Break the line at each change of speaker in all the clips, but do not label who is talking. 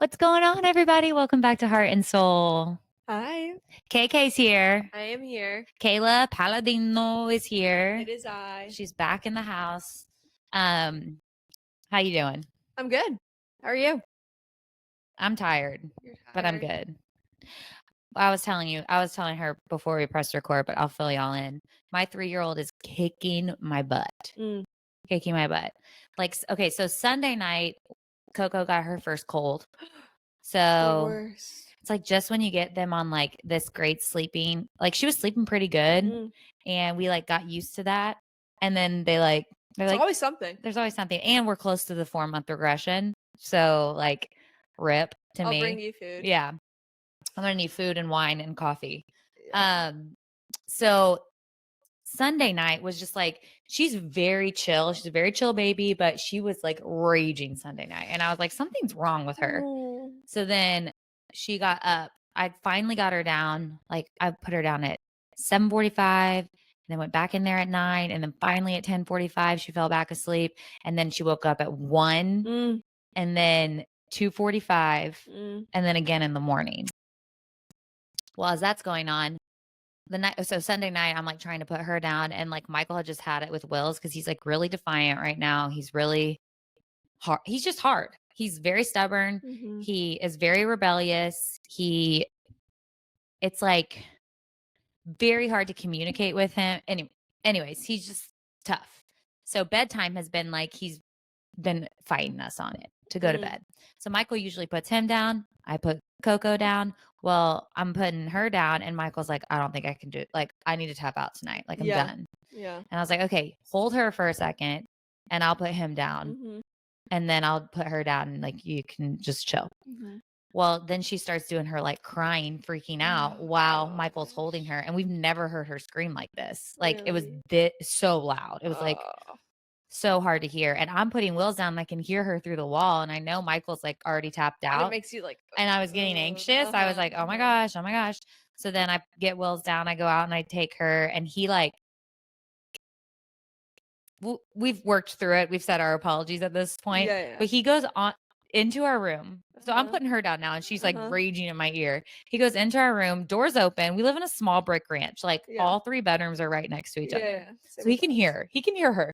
What's going on, everybody? Welcome back to Heart and Soul.
Hi,
KK's here.
I am here.
Kayla Paladino is here.
It is I.
She's back in the house. How you doing?
I'm good. How are you?
I'm tired,
You're
but I'm
tired.
good. I was telling her before we pressed record, but I'll fill y'all in. My 3-year-old is kicking my butt. Kicking my butt. Okay, so Sunday night, Coco got her first cold.
The
So
worst.
it's like just when you get them on like this great sleeping, like she was sleeping pretty good and we like got used to that. And then they're
There's
like,
always something.
there's always something. And we're close to the 4-month regression. So like rip to me.
I'll bring you food.
Yeah. I'm going to need food and wine and coffee.
Yeah.
So Sunday night was just like, she's very chill. She's a very chill baby, but she was like raging Sunday night. And I was like, something's wrong with her.
Oh.
So then she got up. I finally got her down. Like I put her down at 7:45 and then went back in there at 9. And then finally at 10:45, she fell back asleep. And then she woke up at 1 and then 2:45 and then again in the morning. Well, as that's going on, Sunday night, I'm like trying to put her down, and like Michael had just had it with Wills because he's like really defiant right now. He's really hard. He's just hard. He's very stubborn. He is very rebellious. It's like very hard to communicate with him. Anyways, he's just tough. So bedtime has been like he's been fighting us on it to go to bed. So Michael usually puts him down. I put Coco down. Well, I'm putting her down, and Michael's like, I don't think I can do it. Like, I need to tap out tonight. Like, I'm done.
Yeah.
And I was like, okay, hold her for a second, and I'll put him down. And then I'll put her down, and like, you can just chill. Well, then she starts doing her like crying, freaking out while Michael's holding her. And we've never heard her scream like this. Like, it was so loud. It was like so hard to hear. And I'm putting Wills down and I can hear her through the wall. And I know Michael's like already tapped out.
And it makes you like,
and I was getting anxious. I was like, oh my gosh. So then I get Wills down, I go out and I take her, and he like, we've worked through it. We've said our apologies at this point, but he goes on into our room. So I'm putting her down now, and she's like raging in my ear. He goes into our room, doors open. We live in a small brick ranch. Like all 3 bedrooms are right next to each other. So he can hear her,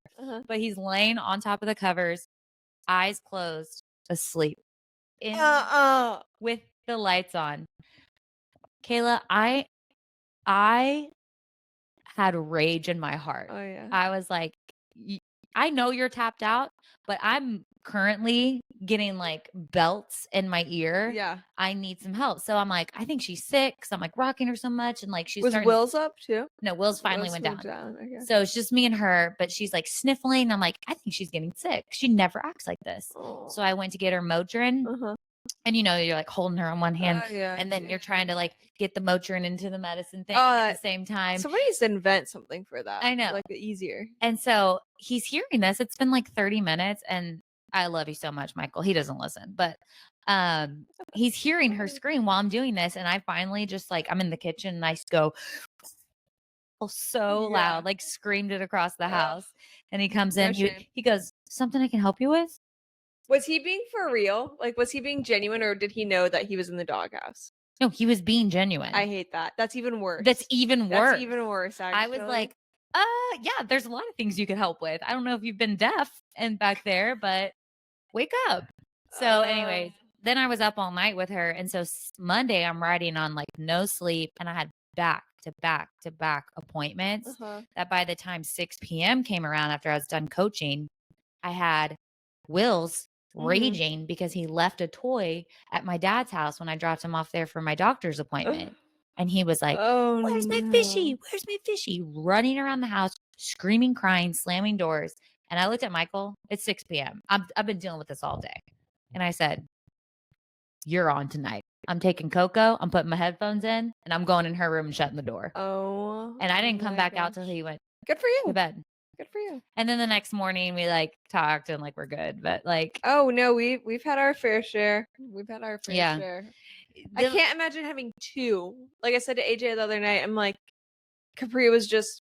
but he's laying on top of the covers, eyes closed, asleep with the lights on. Kayla, I had rage in my heart.
Oh yeah.
I was like, I know you're tapped out, but I'm currently getting like belts in my ear.
Yeah.
I need some help. So I'm like, I think she's sick because I'm like rocking her so much. And like, she's
Was Will's up too?
No, Will's finally went down.
Okay.
So it's just me and her, but she's like sniffling. I'm like, I think she's getting sick. She never acts like this. So I went to get her Motrin. And you know, you're like holding her on one hand, and then you're trying to like get the Motrin into the medicine thing at the same time.
Somebody needs to invent something for that.
I know.
Like easier.
And so he's hearing this. It's been like 30 minutes, and I love you so much, Michael. He doesn't listen, but he's hearing her scream while I'm doing this. And I finally just like, I'm in the kitchen and I just go so loud, like screamed it across the house. And he comes in, he goes, something I can help you with?
Was he being for real? Like, was he being genuine, or did he know that he was in the doghouse?
No, he was being genuine.
I hate that. That's even worse.
That's even worse.
Actually.
I was like, yeah, there's a lot of things you could help with. I don't know if you've been deaf and back there, but wake up. So anyways, then I was up all night with her. And so Monday I'm riding on like no sleep, and I had back to back appointments that by the time 6 p.m. came around after I was done coaching, I had Will's raging because he left a toy at my dad's house when I dropped him off there for my doctor's appointment. And he was like, where's my fishy? Where's my fishy? Running around the house, screaming, crying, slamming doors. And I looked at Michael. It's 6 p.m. I've been dealing with this all day. And I said, you're on tonight. I'm taking Coco. I'm putting my headphones in, and I'm going in her room and shutting the door. And I didn't come back out till he went
good for you
to bed.
Good for you.
And then the next morning we like talked and like we're good. But like,
oh no, we've had our fair share. We've had our fair share. I can't imagine having 2. Like I said to AJ the other night, I'm like, Capri was just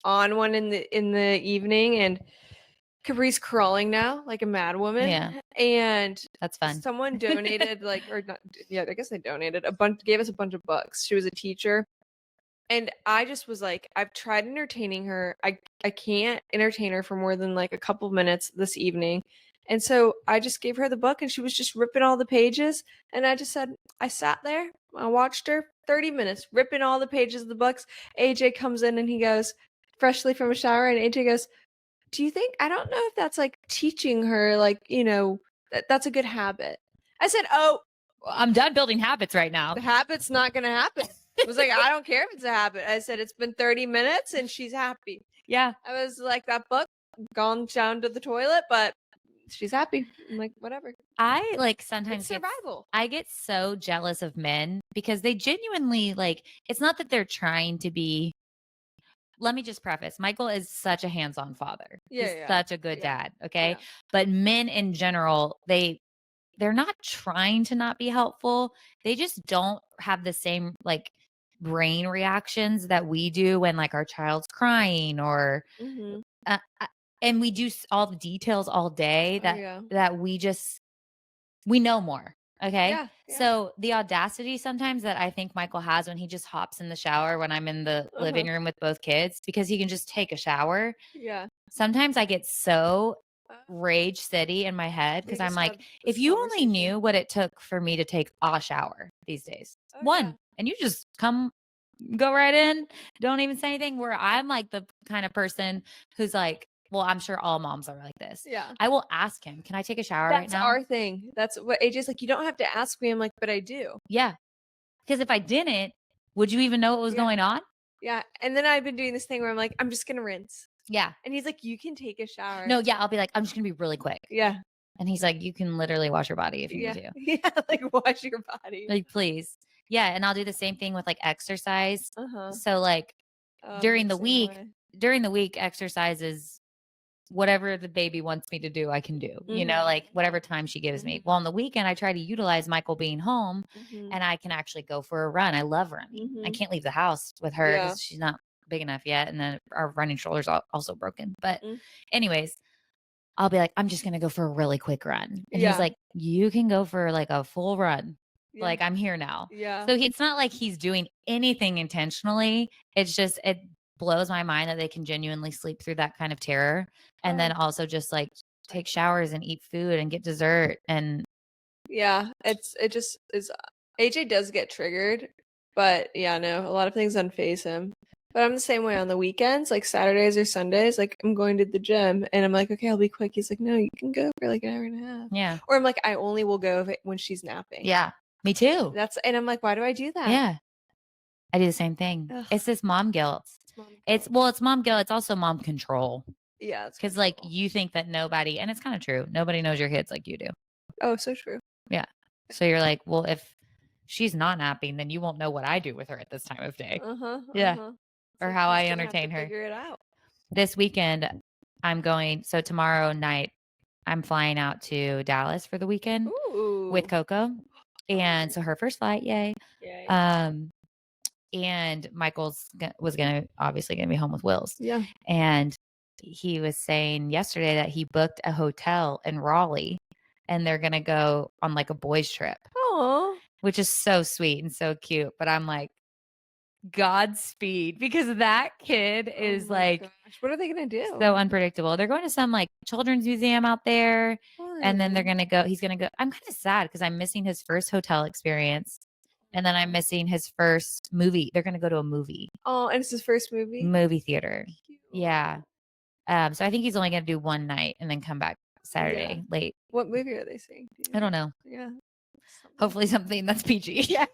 on one in the evening, and Capri's crawling now like a mad woman.
Yeah.
And
that's fun.
Someone donated I guess they donated gave us a bunch of books. She was a teacher. And I just was like, I've tried entertaining her. I can't entertain her for more than like a couple minutes this evening. And so I just gave her the book and she was just ripping all the pages. And I just said, I sat there, I watched her 30 minutes, ripping all the pages of the books. AJ comes in and he goes, freshly from a shower, and AJ goes, do you think, I don't know if that's like teaching her, like, that's a good habit. I said, oh,
I'm done building habits right now.
The habit's not going to happen. I was like, I don't care if it's a habit. I said, it's been 30 minutes and she's happy.
Yeah.
I was like, that book gone down to the toilet, but she's happy. I'm like, whatever.
I like sometimes
it's survival.
I get so jealous of men because they genuinely like, it's not that they're trying to be. Let me just preface, Michael is such a hands-on father. He's such a good dad. Okay.
Yeah.
But men in general, they're not trying to not be helpful. They just don't have the same like brain reactions that we do when like our child's crying or, and we do all the details all day that we know more. Okay.
Yeah.
So the audacity sometimes that I think Michael has when he just hops in the shower when I'm in the living room with both kids because he can just take a shower.
Yeah.
Sometimes I get so rage city in my head because I'm like, if you only knew what it took for me to take a shower these days, and you just go right in, don't even say anything, where I'm like the kind of person who's like, well, I'm sure all moms are like this.
Yeah.
I will ask him, can I take a shower right now?
That's our thing. That's what AJ's like, you don't have to ask me. I'm like, but I do.
Yeah. Because if I didn't, would you even know what was going on?
Yeah. And then I've been doing this thing where I'm like, I'm just going to rinse.
Yeah.
And he's like, you can take a shower.
No, yeah. I'll be like, I'm just going to be really quick.
Yeah.
And he's like, you can literally wash your body if you need to.
Yeah. Like wash your body.
Like, please. Yeah. And I'll do the same thing with like exercise. So like during the week, exercise is whatever the baby wants me to do, I can do, like whatever time she gives me. Well, on the weekend, I try to utilize Michael being home and I can actually go for a run. I love running. I can't leave the house with her because she's not big enough yet. And then our running shoulder's also broken. But anyways, I'll be like, I'm just going to go for a really quick run. And he's like, you can go for like a full run. Yeah. Like I'm here now.
Yeah.
So it's not like he's doing anything intentionally. It's just, it blows my mind that they can genuinely sleep through that kind of terror. And then also just like take showers and eat food and get dessert. And
yeah, it just is. AJ does get triggered, but yeah, no, a lot of things unfaze him. But I'm the same way on the weekends, like Saturdays or Sundays, like I'm going to the gym and I'm like, okay, I'll be quick. He's like, no, you can go for like an hour and a half.
Yeah.
Or I'm like, I only will go when she's napping.
Yeah, me too.
And I'm like, why do I do that?
Yeah. I do the same thing. Ugh. It's this mom guilt. It's mom guilt. It's also mom control.
Yeah.
Because like you think that nobody, and it's kind of true. Nobody knows your kids like you do.
Oh, so true.
Yeah. So you're like, well, if she's not napping, then you won't know what I do with her at this time of day. Yeah. Or how I entertain her.
Figure it out.
This weekend, so tomorrow night, I'm flying out to Dallas for the weekend with Coco. And so her first flight, yay. And Michael's was obviously going to be home with Will's.
Yeah.
And he was saying yesterday that he booked a hotel in Raleigh and they're going to go on like a boys trip.
Oh,
which is so sweet and so cute. But I'm like, Godspeed, because that kid is like,
gosh. What are they going to do?
So unpredictable. They're going to some like children's museum out there. And then he's going to go. I'm kind of sad because I'm missing his first hotel experience. And then I'm missing his first movie. They're going to go to a movie.
Oh, and it's his first movie?
Movie theater. Cute. Yeah. So I think he's only going to do one night and then come back Saturday late.
What movie are they seeing?
I don't know.
Yeah.
Hopefully something that's PG.
Yeah.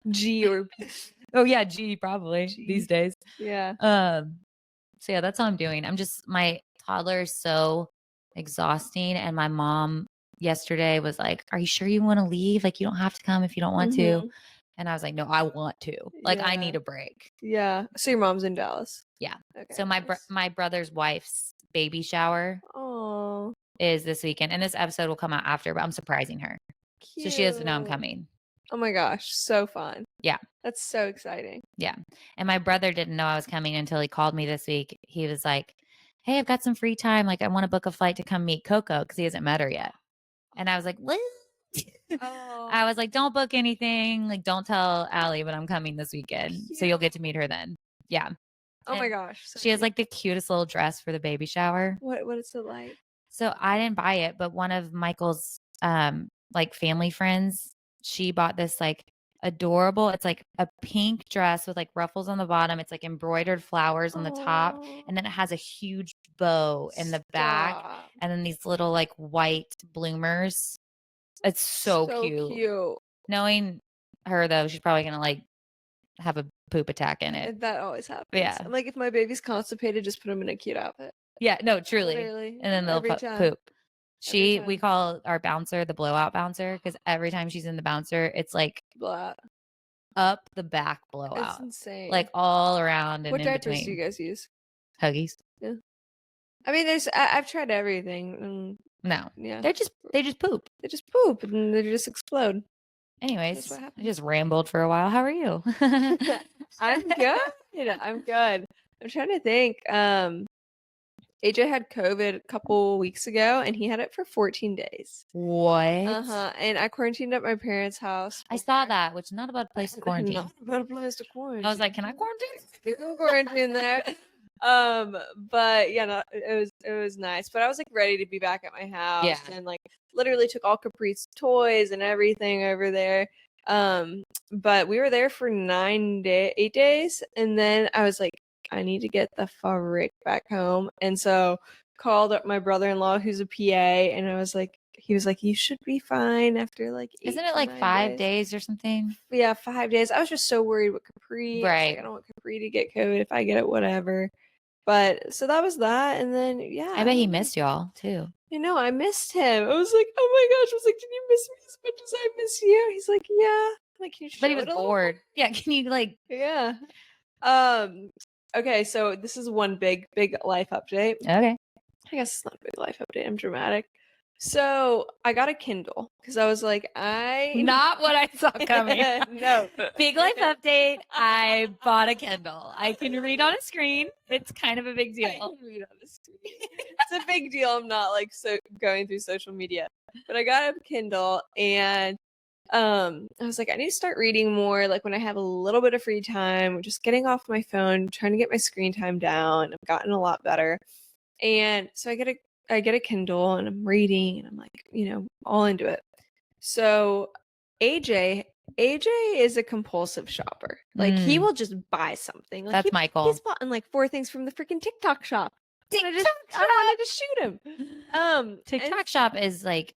G or P.
Oh yeah, G probably these days.
Yeah.
So yeah, that's all I'm doing. My toddler is so exhausting. And my mom yesterday was like, are you sure you want to leave? Like, you don't have to come if you don't want to. And I was like, no, I want to. Like, I need a break.
Yeah. So your mom's in Dallas?
Yeah. Okay, so my brother's wife's baby shower is this weekend. And this episode will come out after, but I'm surprising her. Cute. So she doesn't know I'm coming.
Oh my gosh. So fun.
Yeah.
That's so exciting.
Yeah. And my brother didn't know I was coming until he called me this week. He was like, hey, I've got some free time. Like, I want to book a flight to come meet Coco because he hasn't met her yet. And I was like, what? I was like, don't book anything. Like, don't tell Allie, but I'm coming this weekend. So you'll get to meet her then. Yeah.
Oh my gosh. So
she has like the cutest little dress for the baby shower.
What is it like?
So I didn't buy it, but one of Michael's like family friends, she bought this like adorable. It's like a pink dress with like ruffles on the bottom. It's like embroidered flowers on the top, and then it has a huge bow in the back, and then these little like white bloomers. It's so cute. Knowing her though, she's probably gonna like have a poop attack in it.
That always happens.
Yeah.
I'm like, if my baby's constipated, just put him in a cute outfit.
Yeah, no, truly.
Literally.
And then they'll poop. We call our bouncer the blowout bouncer because every time she's in the bouncer, it's like up the back blowout.
That's insane.
Like all around and
what
in
diapers
between.
do you guys use?
Huggies.
Yeah. I mean, I've tried everything.
No.
Yeah.
They just poop.
They just poop and they just explode.
Anyways, I just rambled for a while. How are you?
I'm good. I'm good. I'm trying to think. AJ had COVID a couple weeks ago, and he had it for 14 days.
What?
And I quarantined at my parents' house.
I saw that, which is not about a place to quarantine.
Not about a place to quarantine.
I was like, can I quarantine?
You can quarantine there. But yeah, no, it was nice. But I was like ready to be back at my house, and like literally took all Capri's toys and everything over there. But we were there for 8 days, and then I was like, I need to get the frick back home. And so called up my brother-in-law who's a PA, and he was like, you should be fine after like 8
Isn't it like 5 days or something?
Yeah, 5 days. I was just so worried with Capri.
Right.
Like, I don't want Capri to get COVID. If I get it, whatever. But so that was that. And then
I bet he missed y'all too.
You know, I missed him. I was like, oh my gosh. I was like, did you miss me as much as I miss you? He's like, yeah. I'm like, can you show
But he was bored. Yeah, can you like
Yeah. Okay, so this is one big life update.
Okay.
I guess it's not a big life update. I'm dramatic. So I got a Kindle because I was like,
not what I saw coming.
No.
Big life update. I bought a Kindle. I can read on a screen. It's kind of a big deal.
I can read on a screen. It's a big deal. I'm not like going through social media. But I got a Kindle, and I was like, I need to start reading more, like when I have a little bit of free time, just getting off my phone, trying to get my screen time down. I've gotten a lot better. And so I get a Kindle, and I'm reading, and I'm like, all into it. So AJ is a compulsive shopper. Like he will just buy something. Like,
that's Michael.
He's bought like 4 things from the freaking TikTok shop. I wanted to shoot him.
TikTok shop is like,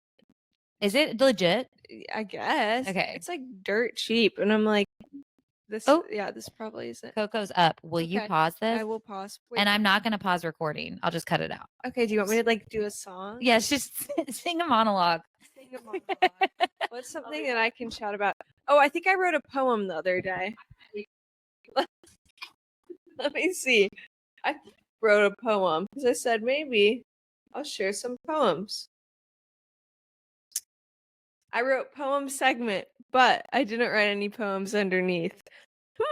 is it legit?
I guess.
Okay.
It's like dirt cheap. And I'm like, this probably isn't.
Coco's up. Will you pause this?
I will pause. Wait.
And I'm not going to pause recording. I'll just cut it out.
Okay. Do you want me to like do a song?
Yes, just sing a monologue.
What's something that I can shout about? Oh, I think I wrote a poem the other day. Let me see. I wrote a poem because I said maybe I'll share some poems. I wrote poem segment, but I didn't write any poems underneath.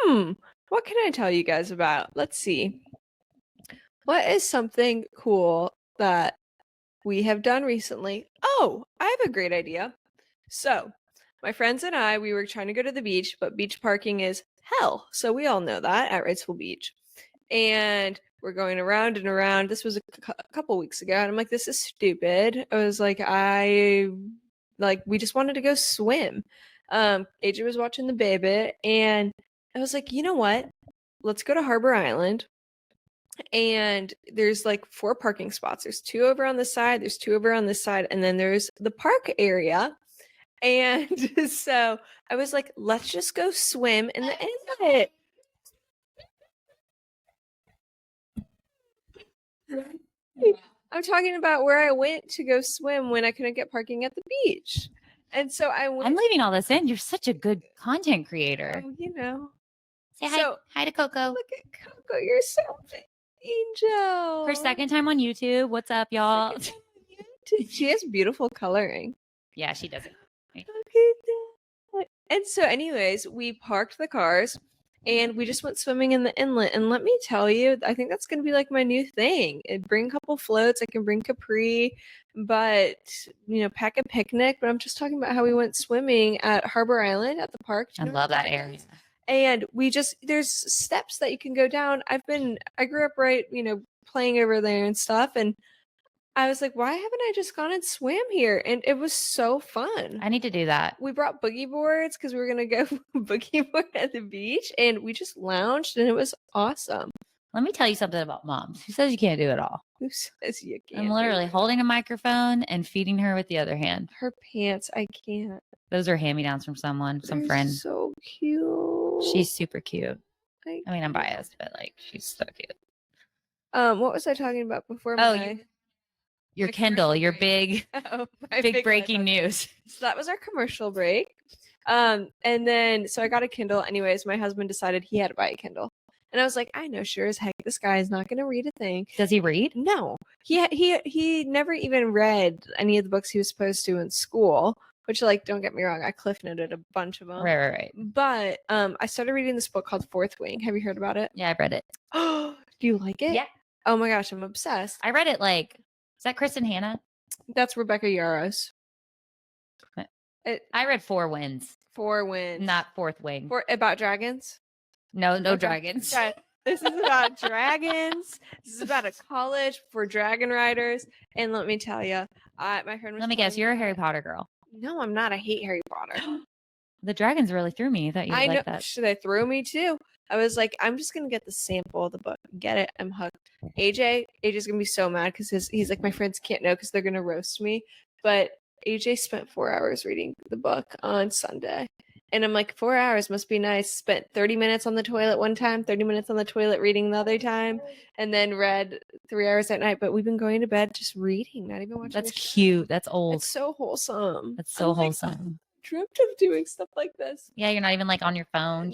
What can I tell you guys about? Let's see. What is something cool that we have done recently? Oh, I have a great idea. So, my friends and I, we were trying to go to the beach, but beach parking is hell. So we all know that at Wrightsville Beach. And we're going around and around. This was a couple weeks ago, and I'm like, this is stupid. I was like, we just wanted to go swim. AJ was watching the baby, and I was like, you know what? Let's go to Harbor Island. And there's like 4 parking spots. There's 2 over on the side, there's 2 over on this side, and then there's the park area. And so I was like, let's just go swim in the inlet. I'm talking about where I went to go swim when I couldn't get parking at the beach. And so I'm
leaving all this in. You're such a good content creator.
Say
hi to Coco.
Look at Coco. You're so angel.
Her second time on YouTube. What's up, y'all?
She has beautiful coloring.
Yeah, she does it.
And so anyways, we parked the cars, and we just went swimming in the inlet. And let me tell you, I think that's going to be like my new thing. Bring a couple floats. I can bring Capri, but pack a picnic. But I'm just talking about how we went swimming at Harbor Island at the park.
I love that area.
And there's steps that you can go down. I grew up right, playing over there and stuff. And I was like, why haven't I just gone and swam here? And it was so fun.
I need to do that.
We brought boogie boards because we were going to go boogie board at the beach, and we just lounged, and it was awesome.
Let me tell you something about moms. Who says you can't do it all?
Who says you can't?
I'm literally holding a microphone and feeding her with the other hand.
Her pants, I can't.
Those are hand-me-downs from some
They're
friend.
So cute.
She's super cute. I mean, I'm biased, but like, she's so cute.
What was I talking about before?
Your Kindle, your big, big breaking news.
So that was our commercial break. And then, so I got a Kindle. Anyways, my husband decided he had to buy a Kindle. And I was like, I know sure as heck this guy is not going to read a thing.
Does he read?
No. He never even read any of the books he was supposed to in school, which, like, don't get me wrong, I cliff noted a bunch of them.
Right.
But I started reading this book called Fourth Wing. Have you heard about it?
Yeah, I've read it.
Do you like it?
Yeah.
Oh my gosh, I'm obsessed.
I read it is that Kristen Hanna?
That's Rebecca Yarros.
I read Four Winds.
Four Winds.
Not Fourth Wing.
About dragons?
No dragons.
This is about dragons. This is about a college for dragon riders. And let me tell you, my friend was
Let me guess, you're a Harry Potter girl.
No, I'm not. I hate Harry Potter.
The dragons really threw me. I thought you would like that.
They threw me too. I was like, I'm just gonna get the sample of the book. Get it? I'm hooked. AJ's gonna be so mad because he's like, my friends can't know because they're gonna roast me. But AJ spent 4 hours reading the book on Sunday. And I'm like, 4 hours must be nice. Spent 30 minutes on the toilet one time, 30 minutes on the toilet reading the other time, and then read 3 hours at night. But we've been going to bed just reading, not even watching.
That's cute. That's old.
It's so wholesome.
That's so wholesome.
Dreamt of doing stuff like this.
Yeah, you're not even like on your phone.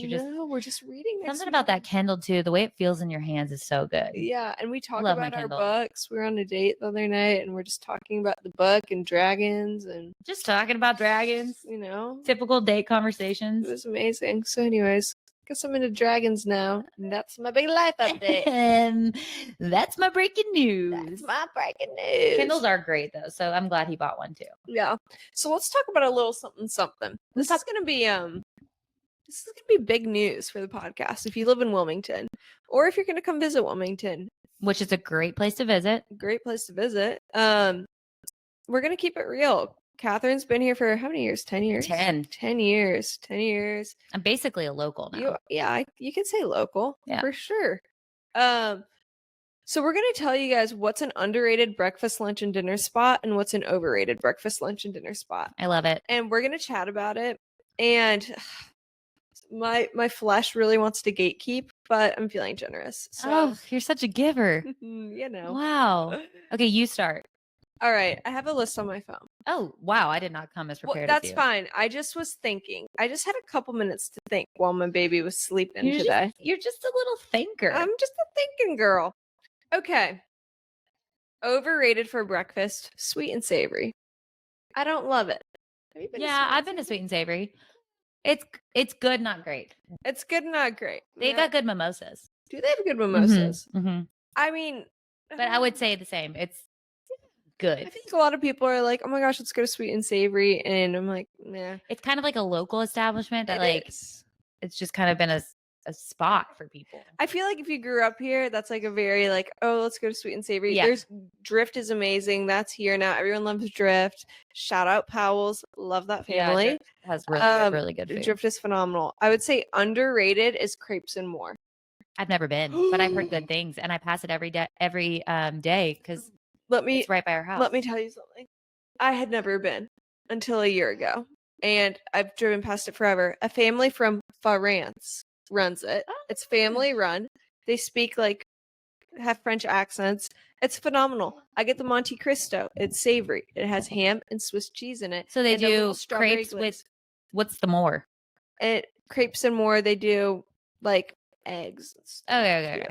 We're just reading.
Something about that Kindle too. The way it feels in your hands is so good.
Yeah, and we talk about our books. We were on a date the other night, and we're just talking about the book and dragons, and
just talking about dragons. Typical date conversations.
It was amazing. So, anyways, guess I'm into dragons now, and that's my big life update.
And that's my breaking news.
That's my breaking news.
Kindles are great though, so I'm glad he bought one too.
Yeah. So let's talk about a little something. This is gonna be big news for the podcast if you live in Wilmington, or if you're gonna come visit Wilmington,
which is a great place to visit.
Great place to visit. We're gonna keep it real. Kathryn's been here for how many years? 10 years?
10
years.
I'm basically a local now.
You can say local.
Yeah.
For sure. So we're going to tell you guys what's an underrated breakfast, lunch, and dinner spot and what's an overrated breakfast, lunch, and dinner spot.
I love it.
And we're going to chat about it. And my flesh really wants to gatekeep, but I'm feeling generous. So.
You're such a giver. Wow. Okay, you start.
All right, I have a list on my phone.
Oh, wow. I did not come as prepared
as you.
That's
fine. I just was thinking. I just had a couple minutes to think while my baby was sleeping today.
You're just a little thinker.
I'm just a thinking girl. Okay. Overrated for breakfast, sweet and savory. I don't love it.
I've been to sweet and savory. It's good, not great.
It's good, not great.
They got good mimosas.
Do they have good mimosas?
Mm-hmm.
I mean,
but I would say the same. It's good.
I think a lot of people are like, oh my gosh, let's go to sweet and savory. And I'm like, nah.
It's kind of like a local establishment that it's just kind of been a spot for people.
I feel like if you grew up here, that's like a very like, oh, let's go to sweet and savory.
Yeah.
There's Drift is amazing. That's here now. Everyone loves Drift. Shout out Powell's. Love that family.
Yeah, Drift has really good food.
Drift is phenomenal. I would say underrated is Crepes and More.
I've never been, but I've heard good things, and I pass it every day because it's right by our house.
Let me tell you something. I had never been until a year ago, and I've driven past it forever. A family from France runs it. It's family run. They speak have French accents. It's phenomenal. I get the Monte Cristo. It's savory. It has ham and Swiss cheese in it.
So they do crepes with what's the more?
Crepes and more. They do like eggs.
Okay.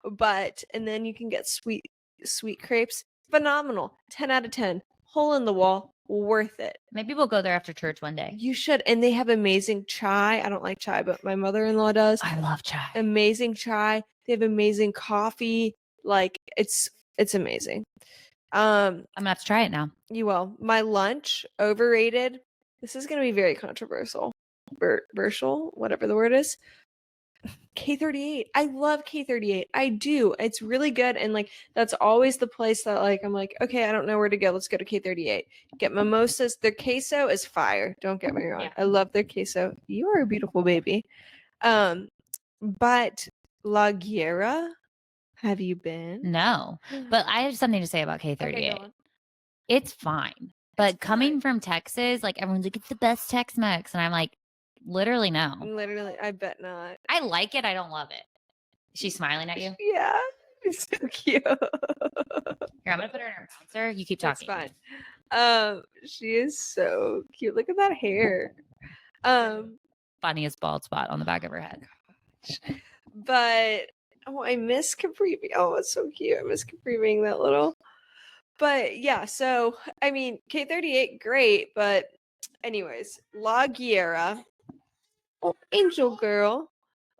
But and then you can get sweet crepes. Phenomenal. 10 out of 10. Hole in the wall. Worth it.
Maybe we'll go there after church one day.
You should. And they have amazing chai. I don't like chai, but my mother-in-law does.
I love chai.
Amazing chai. They have amazing coffee. Like it's amazing.
I'm gonna have to try it now.
You will. My lunch, overrated. This is gonna be very controversial. Controversial, whatever the word is. K38. I love K38. I do. It's really good. And like that's always the place that like I'm like, okay, I don't know where to go. Let's go to K38. Get mimosas. Their queso is fire. Don't get me wrong.
Yeah.
I love their queso. You are a beautiful baby. But La Guerra, have you been?
No. But I have something to say about K38.
Okay, go on.
It's fine. But
It's
coming
fine.
from Texas, like everyone's like, it's the best Tex-Mex. And I'm like, literally no.
Literally, I bet not.
I like it. I don't love it. She's smiling at you.
Yeah. It's so cute.
Here, I'm gonna put her in her bouncer. You keep
That's
talking.
fine. She is so cute. Look at that hair.
Funniest bald spot on the back of her head.
But I miss Capri. Oh, it's so cute. I miss Capri being that little. But yeah, so I mean, K38, great. But anyways, La Guerra. Oh, Angel Girl.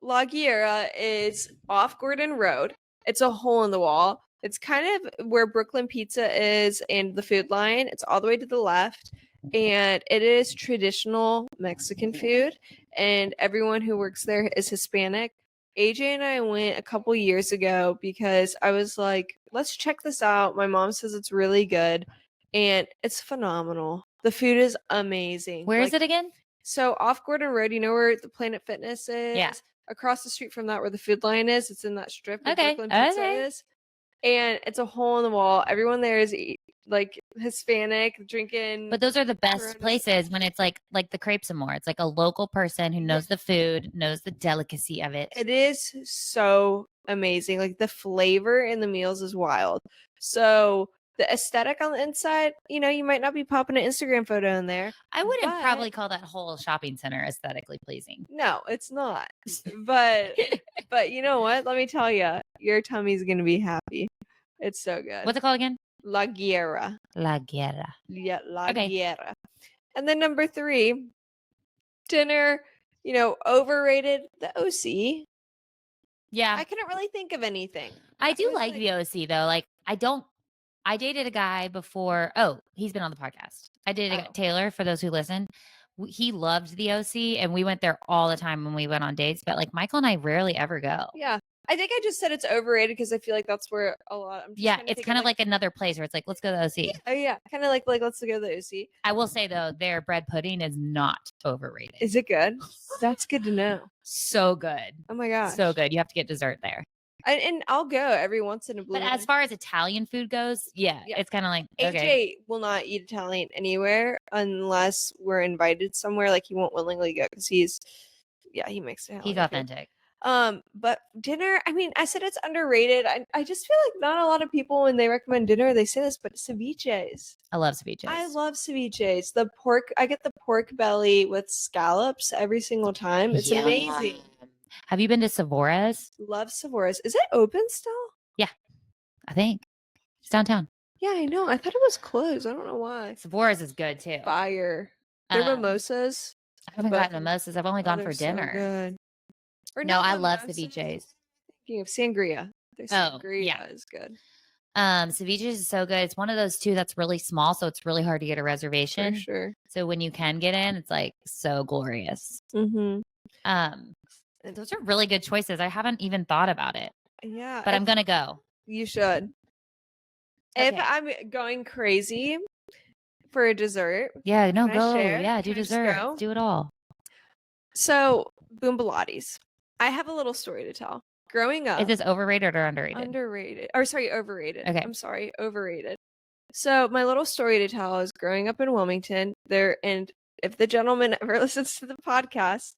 La Guerra is off Gordon Road. It's a hole in the wall. It's kind of where Brooklyn Pizza is and the Food Line. It's all the way to the left. And it is traditional Mexican food. And everyone who works there is Hispanic. AJ and I went a couple years ago because I was like, let's check this out. My mom says it's really good. And it's phenomenal. The food is amazing.
Where is it again?
So off Gordon Road, you know where the Planet Fitness is?
Yeah.
Across the street from that where the Food Line is. It's in that strip where
Okay,
Brooklyn Pizza
okay.
is. And it's a hole in the wall. Everyone there is like Hispanic, drinking.
But those are the best
Corona.
places when it's like the crepes and more. It's like a local person who knows the food, knows the delicacy of it.
It is so amazing. Like the flavor in the meals is wild. So the aesthetic on the inside, you know, you might not be popping an Instagram photo in there.
I wouldn't
but-
probably call that whole shopping center aesthetically pleasing.
No, it's not. But you know what? Let me tell you, your tummy's gonna be happy. It's so good.
What's it called again?
La Guerra.
La Guerra.
Yeah, La
Okay.
Guerra. And then number 3, dinner. You know, overrated. The OC.
Yeah.
I couldn't really think of anything.
I do
was
like the OC though. Like I dated a guy before. Oh, he's been on the podcast. I dated a guy, Taylor, for those who listen. He loved the OC and we went there all the time when we went on dates. But like Michael and I rarely ever go.
Yeah. I think I just said it's overrated because I feel like that's where a lot.
Yeah, it's kind of like another place where it's like, let's go to the OC.
Oh yeah, kind of like let's go to the OC.
I will say though, their bread pudding is not overrated.
Is it good? That's good to know.
So good.
Oh my gosh,
So good. You have to get dessert there.
And I'll go every once in a blue
But
moon.
as far as Italian food goes, yeah. It's kind of like,
AJ
okay.
will not eat Italian anywhere unless we're invited somewhere. Like he won't willingly go because he makes Italian.
He's authentic.
But dinner, I mean, I said it's underrated. I just feel like not a lot of people when they recommend dinner, they say this, but ceviches.
I love ceviches.
I love ceviches. The pork, I get the pork belly with scallops every single time. It's amazing.
Have you been to Savora's?
Love Savora's. Is it open still?
Yeah, I think it's downtown.
Yeah, I know. I thought it was closed. I don't know why.
Savora's is good too.
Fire. Their mimosas.
I haven't gotten mimosas. I've only gone for
So
dinner.
good. Or
No,
not
I love
mimosas.
ceviches.
Thinking of sangria. Their
Oh,
sangria
yeah.
is good.
Ceviches is so good. It's one of those two that's really small, so it's really hard to get a reservation.
For sure.
So when you can get in, it's like so glorious.
Mm-hmm.
Those are really good choices. I haven't even thought about it,
Yeah.
but I'm gonna go.
You should. If
Okay.
I'm going crazy for a dessert.
Yeah, no,
Can I
go.
share?
Yeah, do
Can I just
dessert.
go?
Do it all.
So, Boombalottis. I have a little story to tell. Growing up.
Is this overrated or underrated?
Underrated. Or sorry, overrated.
Okay.
I'm sorry, overrated. So my little story to tell is growing up in Wilmington there, and if the gentleman ever listens to the podcast,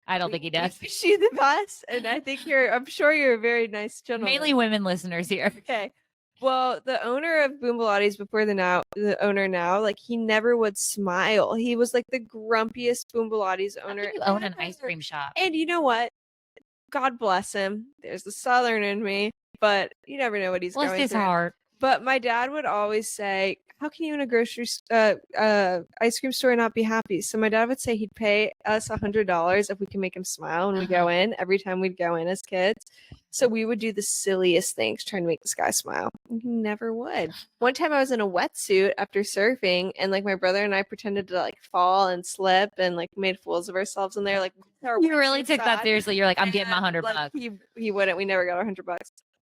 I don't think he
we
does.
wish you the best, and I'm sure you're a very nice gentleman.
Mainly women listeners here.
Okay. Well, the owner of Boombalottis before the owner now, like he never would smile. He was like the grumpiest Boombalottis
How
owner.
can you own an
ever.
ice cream shop?
And you know what? God bless him. There's the Southern in me, but you never know what he's
Bless
going
his
through.
heart.
But my dad would always say, how can you in a grocery ice cream store not be happy? So my dad would say he'd pay us $100 if we can make him smile when we go in every time we'd go in as kids. So we would do the silliest things trying to make this guy smile. And he never would. One time I was in a wetsuit after surfing, and like my brother and I pretended to like fall and slip and like made fools of ourselves in there. Like
You really took that
on.
seriously. You're like, I'm getting my $100
Like,
bucks.
he wouldn't. We never got our $100.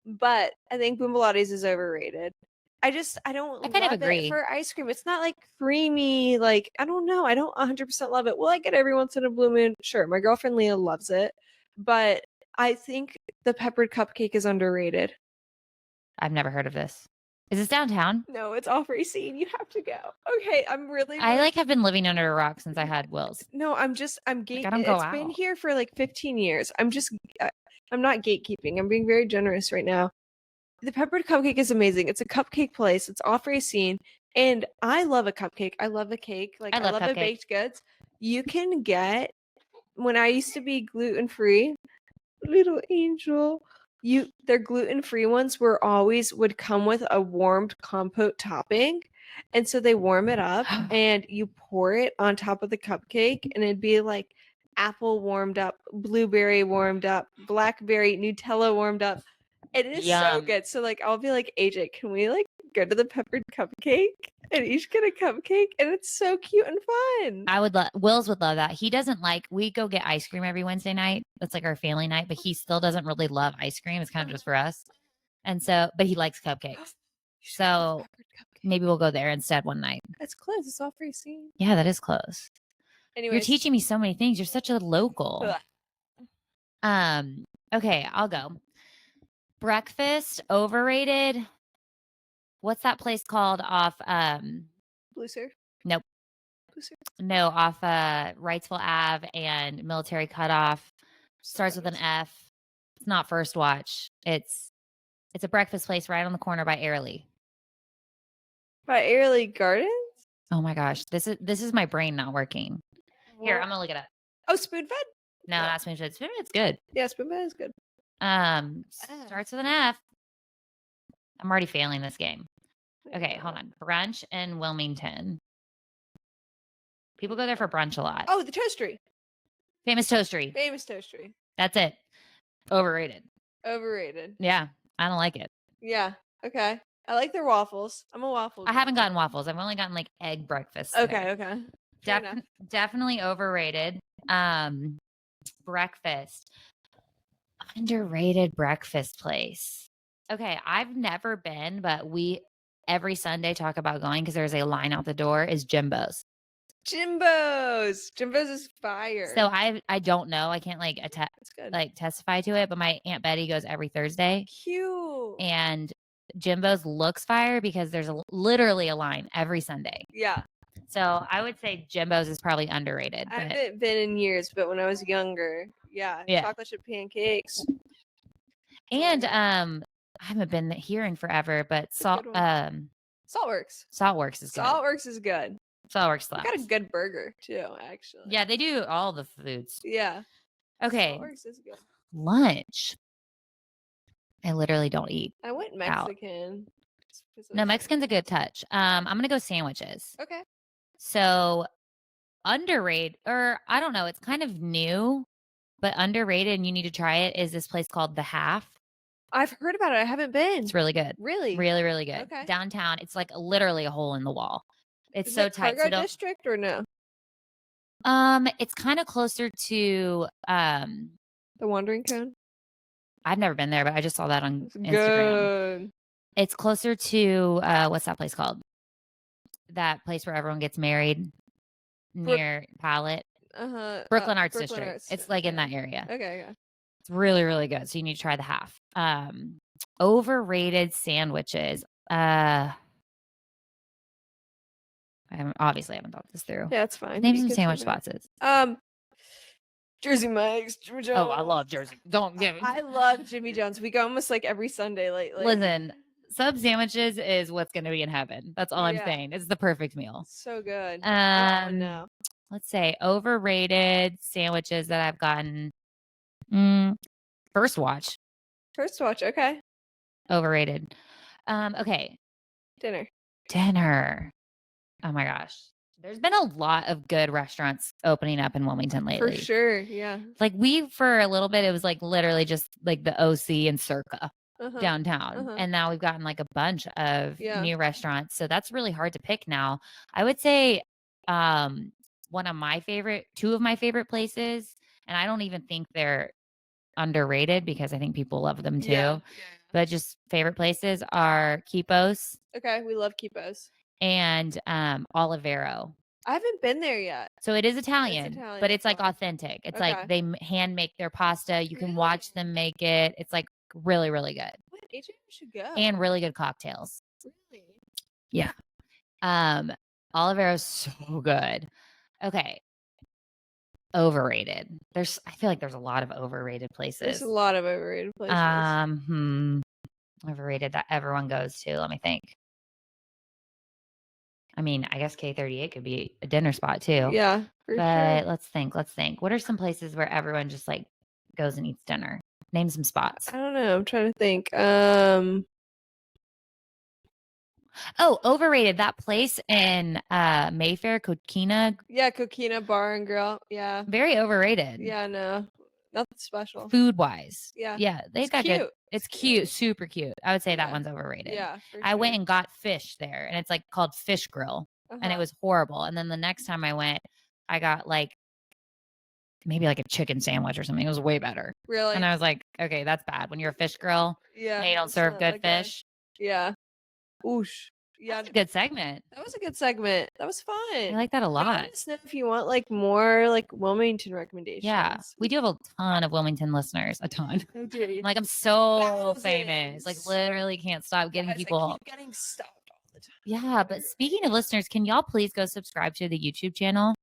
But I think Boombalotti's is overrated. I don't
kind of
love
agree.
it for ice cream. It's not like creamy. Like, I don't know. I don't 100% love it. Will I get every once in a blue moon? Sure. My girlfriend Leah loves it. But I think the peppered cupcake is underrated.
I've never heard of this. Is this downtown?
No, it's off Racine. You have to go. Okay, I'm really.
I like have been living under a rock since I had Will's.
No, I'm
Like, I don't go
It's been
out.
here for like 15 years. I'm not gatekeeping. I'm being very generous right now. The peppered cupcake is amazing. It's a cupcake place. It's off Racine, and I love a cupcake. I love a cake. Like, I love the
cupcake.
baked goods. You can get, when I used to be gluten-free, little angel, their gluten-free ones would come with a warmed compote topping. And so they warm it up and you pour it on top of the cupcake, and it'd be like apple warmed up, blueberry warmed up, blackberry, Nutella warmed up. It is so
Yum.
good. So like I'll be like, AJ, can we like go to the peppered cupcake and each get a cupcake? And it's so cute and fun.
I would love Will's would love that. He doesn't like, we go get ice cream every Wednesday night. That's like our family night, but he still doesn't really love ice cream. It's kind of just for us. And so, but he likes cupcakes. So maybe we'll go there instead one night.
It's close. It's off Racine.
Yeah, that is close.
Anyways,
You're teaching me so many things. You're such a local. Okay, I'll go. Breakfast, overrated. What's that place called off
Blue Surf?
Nope.
Blue Surf?
No, off Wrightsville Ave and Military Cutoff. Starts with an F. It's not First Watch. It's a breakfast place right on the corner by Airlie.
By Airlie Gardens?
Oh my gosh. This is my brain not working. Here, I'm gonna look it up.
Oh, Spoon Fed?
No, not Spoon Fed. Spoon Fed's good.
Yeah, Spoon Fed is good.
Starts with an F. I'm already failing this game. Okay, hold on. Brunch in Wilmington. People go there for brunch a lot.
Oh, the Toastery.
Famous Toastery.
Famous Toastery.
That's it. Overrated.
Overrated.
Yeah, I don't like it.
Yeah. Okay. I like their waffles. I'm a waffle.
I haven't gotten waffles. I've only gotten like egg breakfast.
Okay.
there.
Okay.
Definitely overrated. Breakfast. Underrated breakfast place. Okay, I've never been, but we every Sunday talk about going because there's a line out the door is Jimbo's.
Jimbo's is fire.
So I don't know. I can't like
That's good.
like testify to it, but my Aunt Betty goes every Thursday.
Cute.
And Jimbo's looks fire because there's literally a line every Sunday.
Yeah.
So I would say Jimbo's is probably underrated.
I haven't been in years, but when I was younger, yeah. Chocolate chip pancakes.
And I haven't been here in forever, but
Saltworks.
Saltworks is good.
Saltworks is good.
Saltworks slaps.
Got a good burger too, actually.
Yeah, they do all the foods.
Yeah.
Okay.
Saltworks is good.
Lunch. I literally don't eat.
I went Mexican.
No, Mexican's a good touch. I'm gonna go sandwiches.
Okay.
So underrated, or I don't know, it's kind of new, but underrated, and you need to try it. Is this place called The Half?
I've heard about it. I haven't been.
It's really good.
Really?
Really, really good.
Okay.
Downtown. It's like literally a hole in the wall. It's
Is
so
it
tight.
Cargo District or no?
It's kind of closer to
The Wandering Cone.
I've never been there, but I just saw that on Instagram.
Good.
It's closer to what's that place called? That place where everyone gets married near Palette. Brooklyn Arts District. It's like in that area.
Okay.
It's really, really good. So you need to try The Half. Overrated sandwiches. I haven't thought this through.
Yeah, it's fine.
Name some sandwich spots.
Jersey Mike's, Jimmy Jones.
Oh, I love Jersey. Don't give me.
I love Jimmy Jones. We go almost like every Sunday lately.
Listen, sub sandwiches is what's going to be in heaven. That's all I'm saying. It's the perfect meal.
So good.
No. Let's say overrated sandwiches that I've gotten. First Watch.
Okay.
Overrated. Okay. Dinner. Oh my gosh. There's been a lot of good restaurants opening up in Wilmington
For
lately.
sure. Yeah.
Like for a little bit, it was like literally just like the OC and Circa downtown. And now we've gotten like a bunch of new restaurants. So that's really hard to pick now. I would say two of my favorite places, and I don't even think they're underrated because I think people love them too.
Yeah.
But just favorite places are Kipos
Okay. We love Kipos.
and Olivero.
I haven't been there yet.
So it is Italian, but it's like authentic. It's like
Okay.
they hand make their pasta. You can watch them make it. It's like really, really good.
What? AJ, we should go.
And really good cocktails.
Really?
Yeah. Olivero's so good. Okay. Overrated. I feel like there's a lot of overrated places.
There's a lot of overrated places.
Overrated that everyone goes to. Let me think. I mean, I guess K38 could be a dinner spot too.
Yeah, for
But
sure.
let's think. What are some places where everyone just like goes and eats dinner? Name some spots.
I don't know. I'm trying to think.
Oh, overrated. That place in Mayfair, Coquina.
Yeah, Coquina Bar and Grill. Yeah.
Very overrated.
Yeah, no. Nothing special.
Food wise.
Yeah.
Yeah. They've got
cute.
good. It's cute. Super cute. I would say that one's overrated.
Yeah. For
I went
sure.
and got fish there, and it's like called Fish Grill. And it was horrible. And then the next time I went, I got like maybe like a chicken sandwich or something. It was way better.
Really?
And I was like, okay, that's bad. When you're a fish grill,
Yeah.
they don't serve good fish.
Yeah. Oosh. Yeah.
That's a good segment.
That was a good segment. That was fun.
I like that a lot.
Let us know if you want like more like Wilmington recommendations.
Yeah. We do have a ton of Wilmington listeners. A ton.
I do.
Like I'm so
Thousands.
famous. Like literally can't stop getting
Guys,
people.
I keep getting stopped all the time.
Yeah. But speaking of listeners, can y'all please go subscribe to the YouTube channel?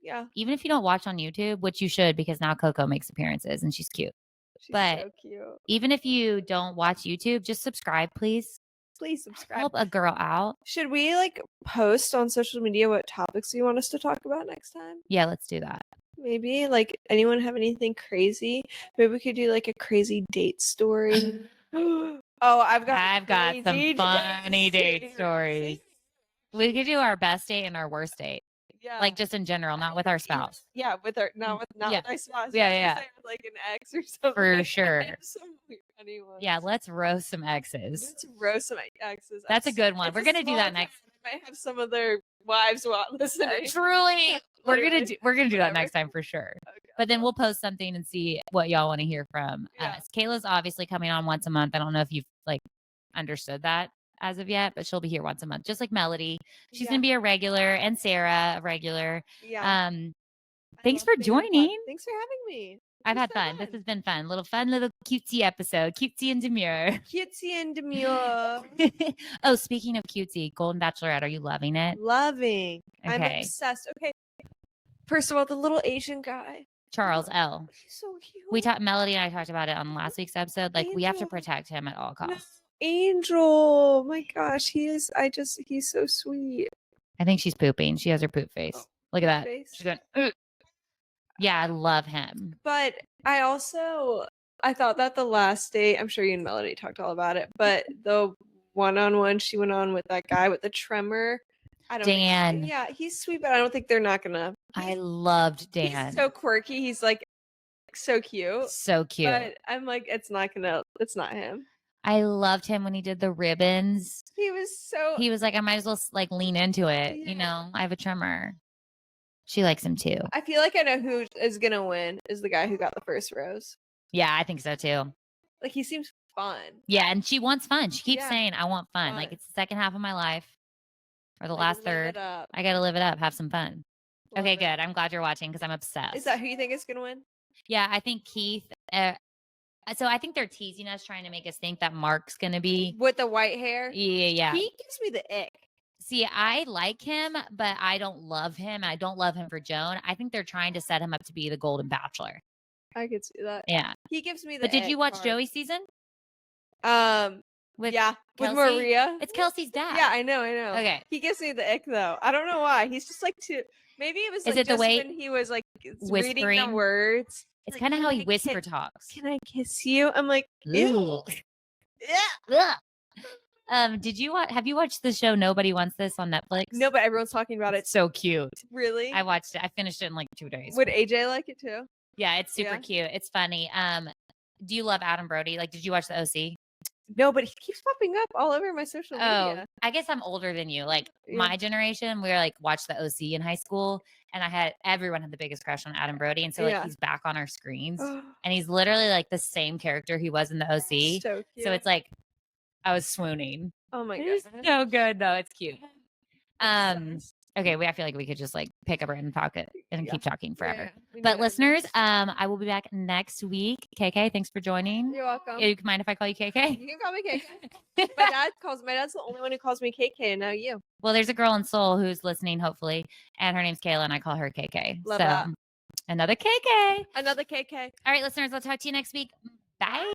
Yeah.
Even if you don't watch on YouTube, which you should because now Coco makes appearances and she's cute.
She's
But
so cute.
Even if you don't watch YouTube, just subscribe, please.
Please subscribe.
Help a girl out.
Should we like post on social media what topics you want us to talk about next time?
Yeah, let's do that.
Maybe like anyone have anything crazy? Maybe we could do like a crazy date story. Oh, I've got
some funny date stories. We could do our best date and our worst date.
Yeah.
Like just in general, not with our spouse.
Yeah, with our with our spouse.
Yeah.
With, like an ex or something.
For sure.
Some weird funny ones.
Yeah, let's roast some exes.
Let's roast some exes.
That's a good one. We're gonna do that next.
I might have some of their wives listening.
Truly, we're gonna do that next time for sure.
Okay.
But then we'll post something and see what y'all want to hear from us. Kayla's obviously coming on once a month. I don't know if you've like understood that as of yet, but she'll be here once a month, just like Melody. She's gonna be a regular, and Sarah a regular.
Yeah.
Thanks for joining.
Thanks for having me.
I've had fun. This has been fun. Little cutesy episode. Cutesy and demure.
Cutesy and demure.
Oh, speaking of cutesy, Golden Bachelorette, are you loving it?
Loving.
Okay.
I'm obsessed. Okay. First of all, the little Asian guy.
Charles L.
He's so cute.
Melody and I talked about it on last week's episode. Like we have to protect him at all costs.
No, Angel. My gosh, he's so sweet.
I think she's pooping. She has her poop face. Look at that.
Face.
She's going, ugh. Yeah, I love him.
But I thought that the last date, I'm sure you and Melody talked all about it, but the one-on-one she went on with that guy with the tremor.
Dan.
Yeah, he's sweet, but I don't think they're not gonna.
I loved Dan.
He's so quirky. He's like so cute.
So cute.
But I'm like, it's not him.
I loved him when he did the ribbons.
He was
like, I might as well like lean into it.
Yeah.
You know, I have a tremor. She likes him too.
I feel like I know who is gonna win is the guy who got the first rose.
Yeah, I think so too.
Like he seems fun.
Yeah, and she wants fun. She keeps saying, I want fun.
Fun.
Like it's the second half of my life or the last third.
I
I got to live it up. Have some fun.
Love
Okay,
it.
good. I'm glad you're watching because I'm obsessed.
Is that who you think is gonna win?
Yeah, I think Keith. So I think they're teasing us, trying to make us think that Mark's going to be.
With the white hair?
Yeah.
He gives me the ick.
See, I like him, but I don't love him. I don't love him for Joan. I think they're trying to set him up to be the Golden Bachelor.
I could see that.
Yeah.
He gives me the
But did you
ick
watch
part.
Joey's season?
With
Kelsey?
Maria.
It's Kelsey's dad.
Yeah, I know.
Okay.
He gives me the ick though. I don't know why. He's just like too. Maybe it was.
Is
like,
it the
just
way
when he was like reading
whispering?
the words?
It's
Like,
kind of
can
how
I
he whisper
kiss-
talks.
Can I kiss you? I'm like, ew.
Ew.
Yeah.
Ugh. Have you watched the show Nobody Wants This on Netflix?
No, but everyone's talking about it.
It's so cute.
Really?
I watched it. I finished it in like 2 days.
Would AJ like it too?
Yeah, it's super
Yeah.
cute. It's funny. Do you love Adam Brody? Like, did you watch the OC?
No, but he keeps popping up all over my social
Oh,
media.
I guess I'm older than you. Like
Yeah.
my generation, we were like watched the OC in high school, and everyone had the biggest crush on Adam Brody, and so like
Yeah.
he's back on our screens, and he's literally like the same character he was in the OC.
So cute.
So it's like I was swooning.
Oh my
It's
goodness.
so good. No, it's cute.
Obsessed.
Okay, I feel like we could just like pick up and talk it and
Yeah.
keep talking forever.
Yeah, we
But
know.
listeners, I will be back next week. KK, thanks for joining.
You're welcome.
You mind if I call you KK?
You can call me KK. My dad's the only one who calls me KK, and now you.
Well, there's a girl in Seoul who's listening, hopefully, and her name's Kayla, and I call her KK.
Love
so
that.
another KK.
Another KK.
All right, listeners, I'll talk to you next week. Bye.